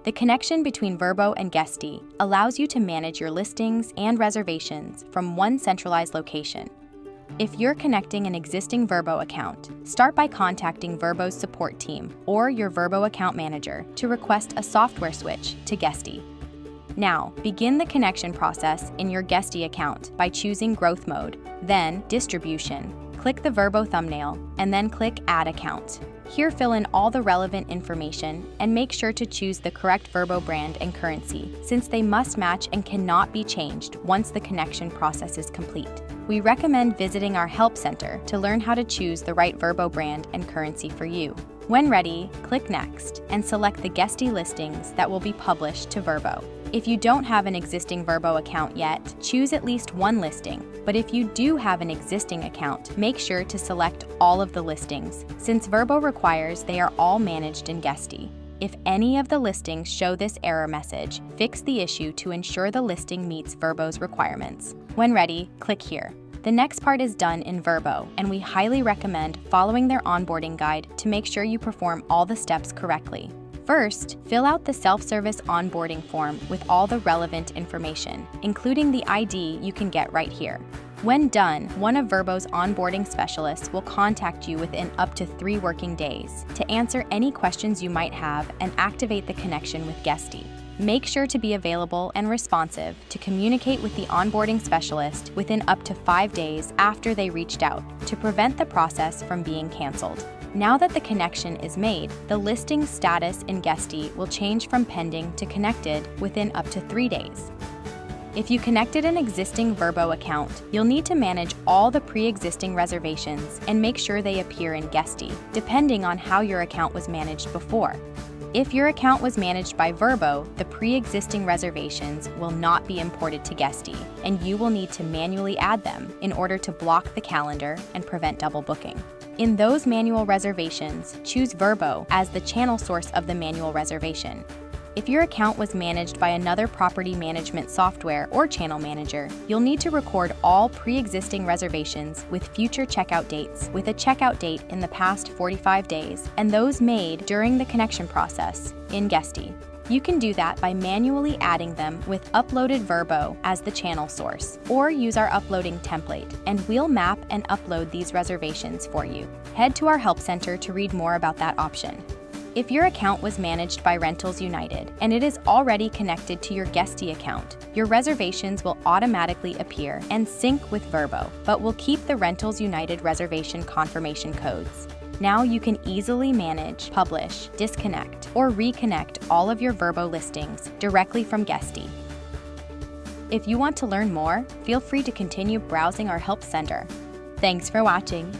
The connection between Vrbo and Guesty allows you to manage your listings and reservations from one centralized location. If you're connecting an existing Vrbo account, start by contacting Vrbo's support team or your Vrbo account manager to request a software switch to Guesty. Now, begin the connection process in your Guesty account by choosing Growth Mode, then Distribution. Click the Vrbo thumbnail, and then click Add Account. Here, fill in all the relevant information and make sure to choose the correct Vrbo brand and currency, since they must match and cannot be changed once the connection process is complete. We recommend visiting our Help Center to learn how to choose the right Vrbo brand and currency for you. When ready, click Next and select the Guesty listings that will be published to Vrbo. If you don't have an existing Vrbo account yet, choose at least one listing. But if you do have an existing account, make sure to select all of the listings, since Vrbo requires they are all managed in Guesty. If any of the listings show this error message, fix the issue to ensure the listing meets Vrbo's requirements. When ready, click here. The next part is done in Vrbo, and we highly recommend following their onboarding guide to make sure you perform all the steps correctly. First, fill out the self-service onboarding form with all the relevant information, including the ID you can get right here. When done, one of Vrbo's onboarding specialists will contact you within up to 3 working days to answer any questions you might have and activate the connection with Guesty. Make sure to be available and responsive to communicate with the onboarding specialist within up to 5 days after they reached out to prevent the process from being canceled. Now that the connection is made, the listing status in Guesty will change from pending to connected within up to 3 days. If you connected an existing Vrbo account, you'll need to manage all the pre-existing reservations and make sure they appear in Guesty, depending on how your account was managed before. If your account was managed by Vrbo, the pre-existing reservations will not be imported to Guesty, and you will need to manually add them in order to block the calendar and prevent double booking. In those manual reservations, choose Vrbo as the channel source of the manual reservation. If your account was managed by another property management software or channel manager, you'll need to record all pre-existing reservations with future checkout dates with a checkout date in the past 45 days and those made during the connection process in Guesty. You can do that by manually adding them with uploaded Vrbo as the channel source, or use our uploading template, and we'll map and upload these reservations for you. Head to our Help Center to read more about that option. If your account was managed by Rentals United and it is already connected to your Guesty account, your reservations will automatically appear and sync with Vrbo, but will keep the Rentals United reservation confirmation codes. Now you can easily manage, publish, disconnect, or reconnect all of your Vrbo listings directly from Guesty. If you want to learn more, feel free to continue browsing our Help Center. Thanks for watching.